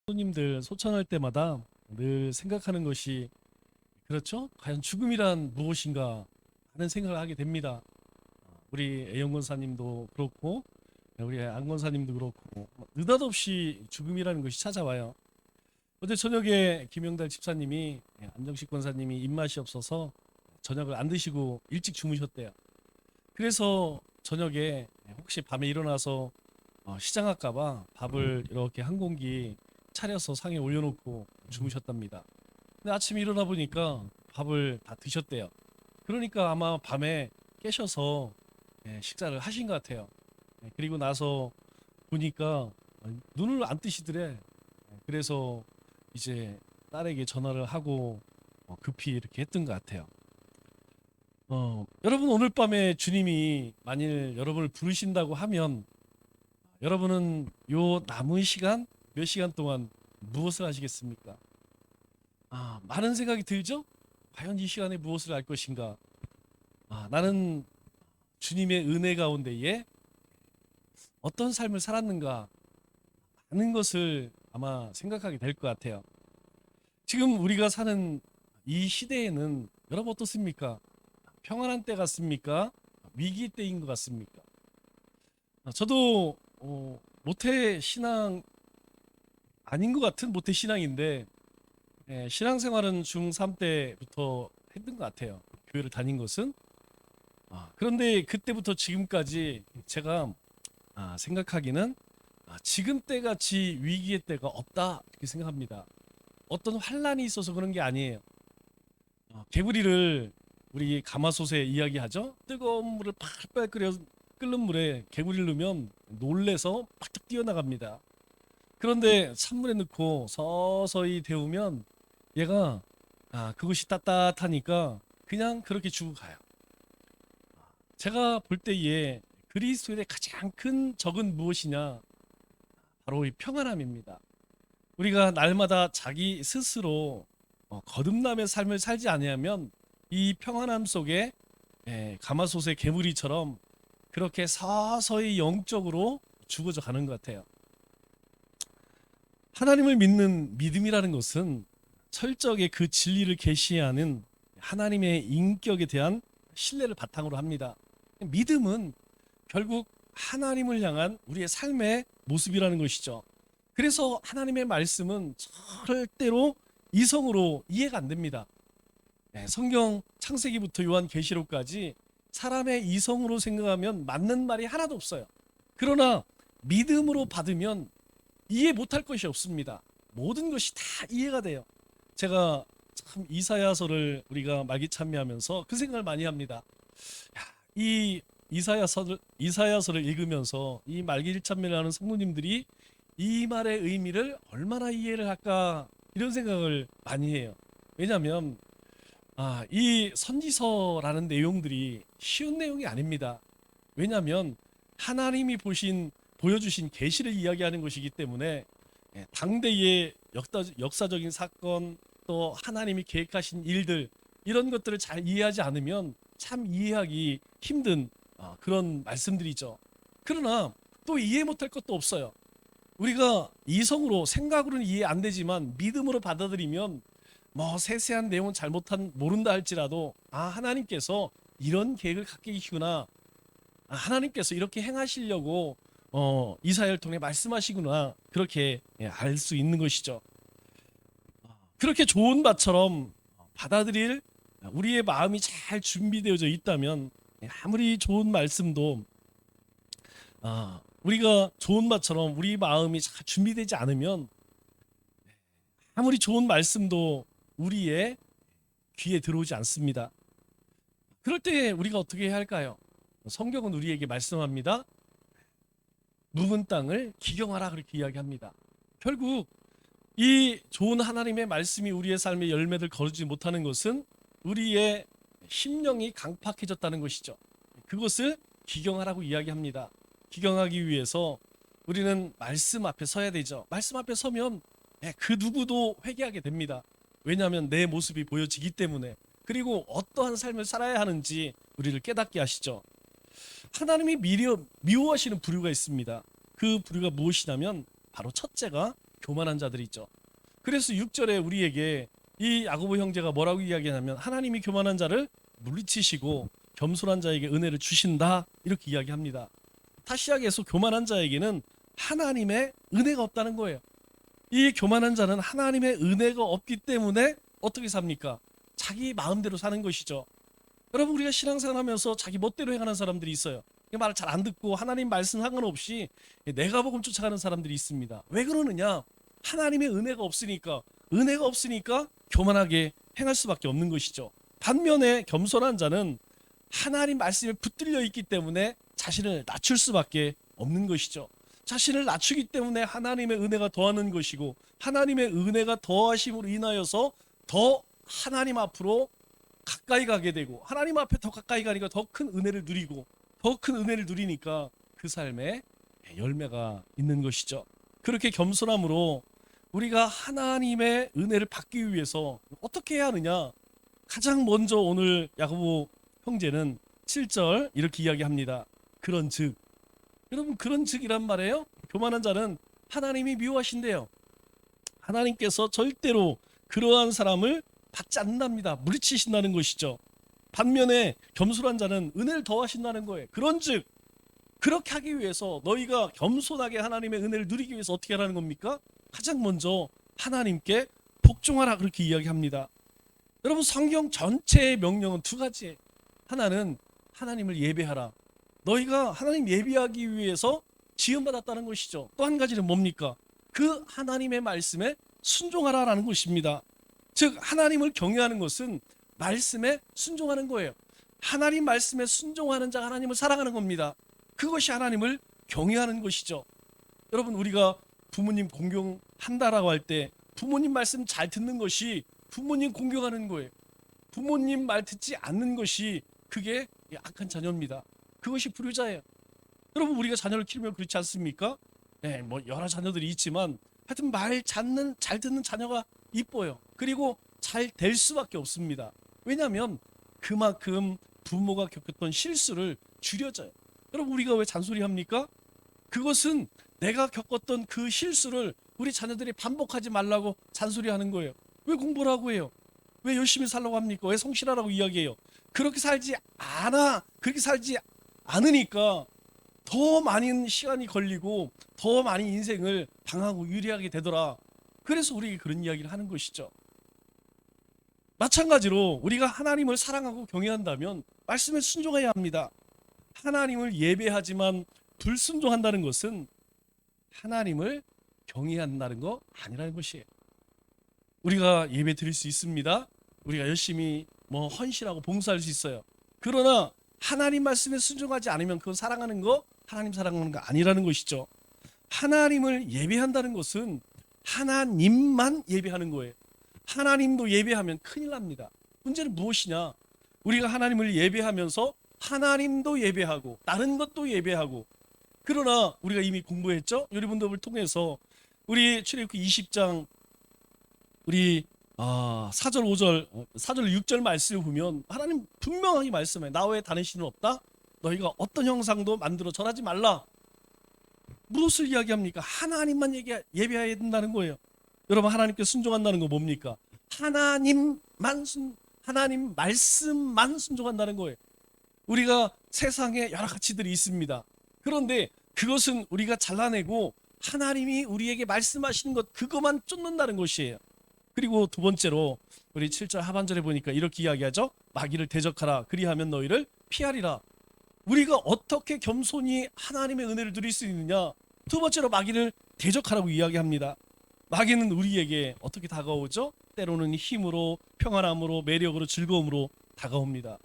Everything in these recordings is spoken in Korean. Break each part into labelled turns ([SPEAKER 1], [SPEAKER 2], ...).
[SPEAKER 1] 손님들 소천할 때마다 늘 생각하는 것이 그렇죠? 과연 죽음이란 무엇인가 하는 생각을 하게 됩니다. 우리 애영 권사님도 그렇고 우리 안 권사님도 그렇고 느닷없이 죽음이라는 것이 찾아와요. 어제 저녁에 김영달 집사님이 안정식 권사님이 입맛이 없어서 저녁을 안 드시고 일찍 주무셨대요. 그래서 저녁에 혹시 밤에 일어나서 시장 할까봐 밥을 이렇게 한 공기 차려서 상에 올려놓고 주무셨답니다. 근데 아침에 일어나 보니까 밥을 다 드셨대요. 그러니까 아마 밤에 깨셔서 식사를 하신 것 같아요. 그리고 나서 보니까 눈을 안 뜨시더래. 그래서 이제 딸에게 전화를 하고 급히 이렇게 했던 것 같아요. 여러분 오늘 밤에 주님이 만일 여러분을 부르신다고 하면 여러분은 요 남은 시간 몇 시간 동안 무엇을 하시겠습니까? 많은 생각이 들죠? 과연 이 시간에 무엇을 할 것인가? 나는 주님의 은혜 가운데에 어떤 삶을 살았는가 하는 것을 아마 생각하게 될 것 같아요. 지금 우리가 사는 이 시대에는 여러분 어떻습니까? 평안한 때 같습니까? 위기 때인 것 같습니까? 저도 모태 신앙 아닌 것 같은 모태 신앙인데 신앙생활은 중3 때부터 했던 것 같아요. 교회를 다닌 것은. 그런데 그때부터 지금까지 제가 생각하기는 지금 때같이 위기의 때가 없다 이렇게 생각합니다. 어떤 환란이 있어서 그런 게 아니에요. 개구리를 우리 가마솥에 이야기하죠. 뜨거운 물을 팔팔 끓는 물에 개구리를 넣으면 놀래서 팍팍 뛰어나갑니다. 그런데 찬물에 넣고 서서히 데우면 얘가 그것이 따뜻하니까 그냥 그렇게 죽어가요. 제가 볼 때에 그리스도의 가장 큰 적은 무엇이냐? 바로 이 평안함입니다. 우리가 날마다 자기 스스로 거듭남의 삶을 살지 아니하면 이 평안함 속에 가마솥의 개구리처럼 그렇게 서서히 영적으로 죽어져 가는 것 같아요. 하나님을 믿는 믿음이라는 것은 철저하게 그 진리를 계시하는 하나님의 인격에 대한 신뢰를 바탕으로 합니다. 믿음은 결국 하나님을 향한 우리의 삶의 모습이라는 것이죠. 그래서 하나님의 말씀은 절대로 이성으로 이해가 안 됩니다. 성경 창세기부터 요한계시록까지 사람의 이성으로 생각하면 맞는 말이 하나도 없어요. 그러나 믿음으로 받으면 이해 못할 것이 없습니다. 모든 것이 다 이해가 돼요. 제가 참 이사야서를 우리가 말기 참여하면서 그 생각을 많이 합니다. 이 이사야서를 읽으면서 이 말기 참여를 하는 성도님들이 이 말의 의미를 얼마나 이해를 할까 이런 생각을 많이 해요. 왜냐하면 이 선지서라는 내용들이 쉬운 내용이 아닙니다. 왜냐하면 하나님이 보여주신 계시를 이야기하는 것이기 때문에 당대의 역사적인 사건 또 하나님이 계획하신 일들 이런 것들을 잘 이해하지 않으면 참 이해하기 힘든 그런 말씀들이죠. 그러나 또 이해 못할 것도 없어요. 우리가 이성으로 생각으로는 이해 안 되지만 믿음으로 받아들이면 뭐 세세한 내용은 모른다 할지라도 하나님께서 이런 계획을 갖고 계시구나. 하나님께서 이렇게 행하시려고 이사야를 통해 말씀하시구나. 그렇게 알 수 있는 것이죠. 그렇게 좋은 바처럼 받아들일 우리의 마음이 잘 준비되어져 있다면 아무리 좋은 말씀도 우리가 좋은 바처럼 우리 마음이 잘 준비되지 않으면 아무리 좋은 말씀도 우리의 귀에 들어오지 않습니다. 그럴 때 우리가 어떻게 해야 할까요? 성경은 우리에게 말씀합니다. 묵은 땅을 기경하라 그렇게 이야기합니다. 결국 이 좋은 하나님의 말씀이 우리의 삶의 열매를 거두지 못하는 것은 우리의 심령이 강팍해졌다는 것이죠. 그것을 기경하라고 이야기합니다. 기경하기 위해서 우리는 말씀 앞에 서야 되죠. 말씀 앞에 서면 그 누구도 회개하게 됩니다. 왜냐하면 내 모습이 보여지기 때문에. 그리고 어떠한 삶을 살아야 하는지 우리를 깨닫게 하시죠. 하나님이 미워하시는 부류가 있습니다. 그 부류가 무엇이냐면 바로 첫째가 교만한 자들이 있죠. 그래서 6절에 우리에게 이 야고보 형제가 뭐라고 이야기하냐면 하나님이 교만한 자를 물리치시고 겸손한 자에게 은혜를 주신다 이렇게 이야기합니다. 다시 이야기해서 교만한 자에게는 하나님의 은혜가 없다는 거예요. 이 교만한 자는 하나님의 은혜가 없기 때문에 어떻게 삽니까? 자기 마음대로 사는 것이죠. 여러분, 우리가 신앙생활하면서 자기 멋대로 행하는 사람들이 있어요. 말을 잘 안 듣고 하나님 말씀 상관없이 내가 복음 쫓아가는 사람들이 있습니다. 왜 그러느냐? 하나님의 은혜가 없으니까 교만하게 행할 수밖에 없는 것이죠. 반면에 겸손한 자는 하나님 말씀에 붙들려 있기 때문에 자신을 낮출 수밖에 없는 것이죠. 자신을 낮추기 때문에 하나님의 은혜가 더하는 것이고, 하나님의 은혜가 더하심으로 인하여서 더 하나님 앞으로 가까이 가게 되고, 하나님 앞에 더 가까이 가니까 더 큰 은혜를 누리고, 더 큰 은혜를 누리니까 그 삶에 열매가 있는 것이죠. 그렇게 겸손함으로 우리가 하나님의 은혜를 받기 위해서 어떻게 해야 하느냐? 가장 먼저 오늘 야고보 형제는 7절 이렇게 이야기합니다. 그런즉, 여러분, 그런즉이란 말이에요. 교만한 자는 하나님이 미워하신대요. 하나님께서 절대로 그러한 사람을 받지 않는답니다. 물리치신다는 것이죠. 반면에 겸손한 자는 은혜를 더하신다는 거예요. 그런즉, 그렇게 하기 위해서 너희가 겸손하게 하나님의 은혜를 누리기 위해서 어떻게 하라는 겁니까? 가장 먼저 하나님께 복종하라 그렇게 이야기합니다. 여러분, 성경 전체의 명령은 두 가지예요. 하나는 하나님을 예배하라. 너희가 하나님 예배하기 위해서 지음받았다는 것이죠. 또 한 가지는 뭡니까? 그 하나님의 말씀에 순종하라라는 것입니다. 즉, 하나님을 경외하는 것은 말씀에 순종하는 거예요. 하나님 말씀에 순종하는 자가 하나님을 사랑하는 겁니다. 그것이 하나님을 경외하는 것이죠. 여러분, 우리가 부모님 공경한다라고 할 때 부모님 말씀 잘 듣는 것이 부모님 공경하는 거예요. 부모님 말 듣지 않는 것이 그게 악한 자녀입니다. 그것이 불효자예요. 여러분, 우리가 자녀를 키우면 그렇지 않습니까? 네, 뭐 여러 자녀들이 있지만 하여튼 잘 듣는 자녀가 이뻐요. 그리고 잘 될 수밖에 없습니다. 왜냐하면 그만큼 부모가 겪었던 실수를 줄여줘요. 여러분, 우리가 왜 잔소리합니까? 그것은 내가 겪었던 그 실수를 우리 자녀들이 반복하지 말라고 잔소리하는 거예요. 왜 공부를 하고 해요? 왜 열심히 살라고 합니까? 왜 성실하라고 이야기해요? 그렇게 살지 않으니까 더 많은 시간이 걸리고 더 많은 인생을 당하고 유리하게 되더라. 그래서 우리에게 그런 이야기를 하는 것이죠. 마찬가지로 우리가 하나님을 사랑하고 경외한다면 말씀에 순종해야 합니다. 하나님을 예배하지만 불순종한다는 것은 하나님을 경외한다는 거 아니라는 것이에요. 우리가 예배 드릴 수 있습니다. 우리가 열심히 헌신하고 봉사할 수 있어요. 그러나 하나님 말씀에 순종하지 않으면 그건 하나님 사랑하는 거 아니라는 것이죠. 하나님을 예배한다는 것은 하나님만 예배하는 거예요. 하나님도 예배하면 큰일 납니다. 문제는 무엇이냐? 우리가 하나님을 예배하면서 하나님도 예배하고 다른 것도 예배하고, 그러나 우리가 이미 공부했죠? 여러분들을 통해서 우리 출애굽기 20장 우리 4절 5절 4절 6절 말씀을 보면 하나님 분명하게 말씀해. 나 외에 다른 신은 없다. 너희가 어떤 형상도 만들어 절하지 말라. 무엇을 이야기합니까? 하나님만 예배해야 된다는 거예요. 여러분, 하나님께 순종한다는 거 뭡니까? 하나님 말씀만 순종한다는 거예요. 우리가 세상에 여러 가치들이 있습니다. 그런데 그것은 우리가 잘라내고 하나님이 우리에게 말씀하시는 것 그것만 쫓는다는 것이에요. 그리고 두 번째로 우리 7절 하반절에 보니까 이렇게 이야기하죠. 마귀를 대적하라. 그리하면 너희를 피하리라. 우리가 어떻게 겸손히 하나님의 은혜를 누릴 수 있느냐? 두 번째로 마귀를 대적하라고 이야기합니다. 마귀는 우리에게 어떻게 다가오죠? 때로는 힘으로, 평안함으로, 매력으로, 즐거움으로 다가옵니다.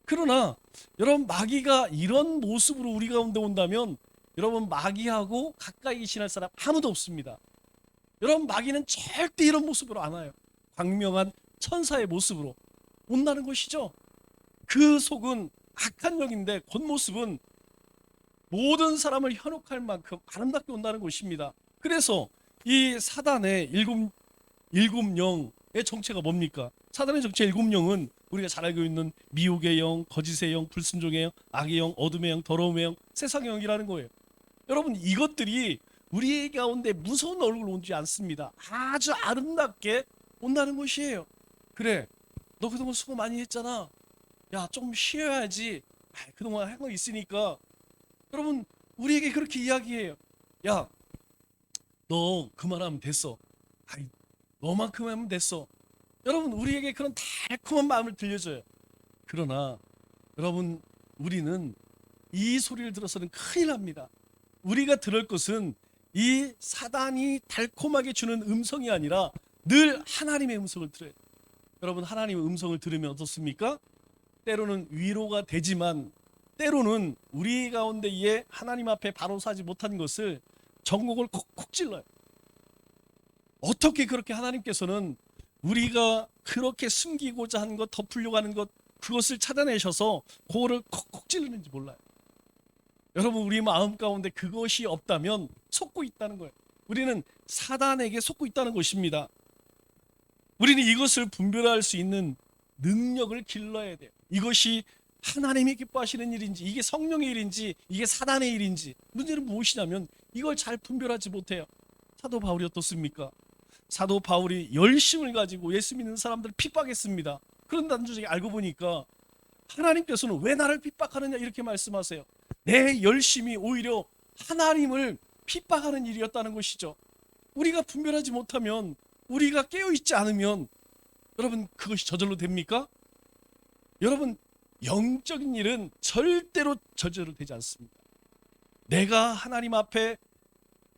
[SPEAKER 1] 그러나 여러분, 마귀가 이런 모습으로 우리 가운데 온다면 여러분, 마귀하고 가까이 지낼 사람 아무도 없습니다. 여러분, 마귀는 절대 이런 모습으로 안 와요. 광명한 천사의 모습으로 온다는 것이죠. 그 속은 악한 영인데 겉모습은 모든 사람을 현혹할 만큼 아름답게 온다는 것입니다. 그래서 이 사단의 일곱 영의 정체가 뭡니까? 사단의 정체 일곱 영은 우리가 잘 알고 있는 미혹의 영, 거짓의 영, 불순종의 영, 악의 영, 어둠의 영, 더러움의 영, 세상의 영이라는 거예요. 여러분, 이것들이 우리 가운데 무서운 얼굴을 온지 않습니다. 아주 아름답게 온다는 것이에요. 그래, 너 그동안 수고 많이 했잖아. 야, 좀 쉬어야지. 그동안 한 거 있으니까. 여러분, 우리에게 그렇게 이야기해요. 야, 너 그만하면 됐어. 아이, 너만큼 하면 됐어. 여러분, 우리에게 그런 달콤한 마음을 들려줘요. 그러나 여러분, 우리는 이 소리를 들어서는 큰일 납니다. 우리가 들을 것은 이 사단이 달콤하게 주는 음성이 아니라 늘 하나님의 음성을 들어요. 여러분, 하나님의 음성을 들으면 어떻습니까? 때로는 위로가 되지만 때로는 우리 가운데에 하나님 앞에 바로 서지 못한 것을 전곡을 콕콕 찔러요. 어떻게 그렇게 하나님께서는 우리가 그렇게 숨기고자 하는 것, 덮으려고 하는 것, 그것을 찾아내셔서 그거를 콕콕 찌르는지 몰라요. 여러분, 우리 마음 가운데 그것이 없다면 속고 있다는 거예요. 우리는 사단에게 속고 있다는 것입니다. 우리는 이것을 분별할 수 있는 능력을 길러야 돼요. 이것이 하나님이 기뻐하시는 일인지, 이게 성령의 일인지, 이게 사단의 일인지. 문제는 무엇이냐면 이걸 잘 분별하지 못해요. 사도 바울이 어떻습니까? 사도 바울이 열심을 가지고 예수 믿는 사람들을 핍박했습니다. 그런데 나중에 알고 보니까 하나님께서는 왜 나를 핍박하느냐 이렇게 말씀하세요. 내 열심이 오히려 하나님을 핍박하는 일이었다는 것이죠. 우리가 분별하지 못하면, 우리가 깨어있지 않으면 여러분, 그것이 저절로 됩니까? 여러분, 영적인 일은 절대로 저절로 되지 않습니다. 내가 하나님 앞에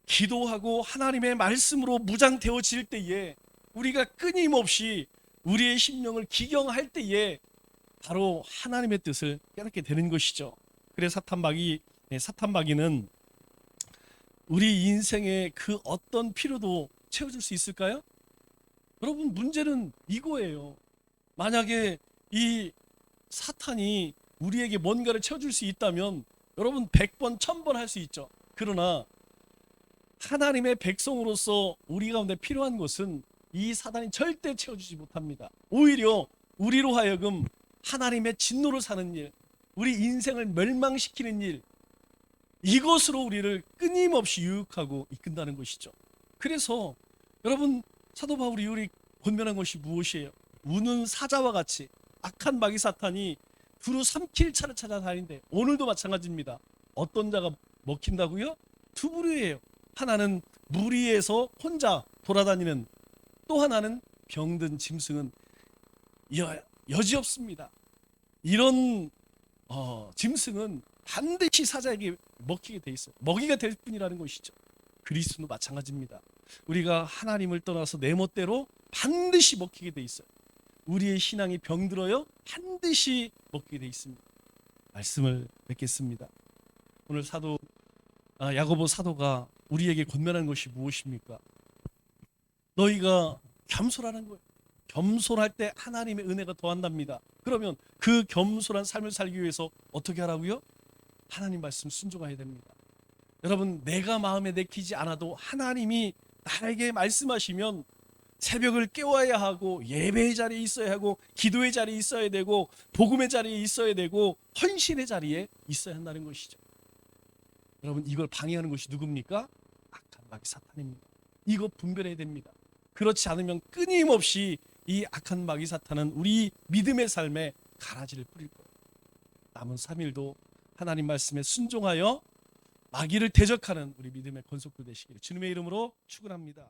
[SPEAKER 1] 기도하고 하나님의 말씀으로 무장되어질 때에, 우리가 끊임없이 우리의 심령을 기경할 때에 바로 하나님의 뜻을 깨닫게 되는 것이죠. 그래서 사탄마귀는 우리 인생의 그 어떤 필요도 채워줄 수 있을까요? 여러분, 문제는 이거예요. 만약에 이 사탄이 우리에게 뭔가를 채워줄 수 있다면 여러분 100번 1000번 할 수 있죠. 그러나 하나님의 백성으로서 우리 가운데 필요한 것은 이 사단이 절대 채워주지 못합니다. 오히려 우리로 하여금 하나님의 진노를 사는 일, 우리 인생을 멸망시키는 일, 이것으로 우리를 끊임없이 유혹하고 이끈다는 것이죠. 그래서 여러분, 사도 바울이 우리 권면한 것이 무엇이에요? 우는 사자와 같이 악한 마귀 사탄이 두루 삼킬 차를 찾아다니는데, 오늘도 마찬가지입니다. 어떤 자가 먹힌다고요? 두 부류예요. 하나는 무리에서 혼자 돌아다니는, 또 하나는 병든 짐승은 여지없습니다. 이런 짐승은 반드시 사자에게 먹히게 돼 있어요. 먹이가 될 뿐이라는 것이죠. 그리스도도 마찬가지입니다. 우리가 하나님을 떠나서 내 멋대로 반드시 먹히게 돼 있어요. 우리의 신앙이 병들어요, 반드시 먹히게 돼 있습니다. 말씀을 맺겠습니다. 오늘 야고보 사도가 우리에게 권면하는 것이 무엇입니까? 너희가 겸손하는 거예요. 겸손할 때 하나님의 은혜가 더한답니다. 그러면 그 겸손한 삶을 살기 위해서 어떻게 하라고요? 하나님 말씀 순종해야 됩니다. 여러분, 내가 마음에 내키지 않아도 하나님이 나에게 말씀하시면 새벽을 깨워야 하고, 예배의 자리에 있어야 하고, 기도의 자리에 있어야 되고, 복음의 자리에 있어야 되고, 헌신의 자리에 있어야 한다는 것이죠. 여러분, 이걸 방해하는 것이 누굽니까? 악한 마귀 사탄입니다. 이거 분별해야 됩니다. 그렇지 않으면 끊임없이 이 악한 마귀 사탄은 우리 믿음의 삶에 가라지를 뿌릴 거예요. 남은 3일도 하나님 말씀에 순종하여 마귀를 대적하는 우리 믿음의 권속들 되시기를 주님의 이름으로 축원합니다.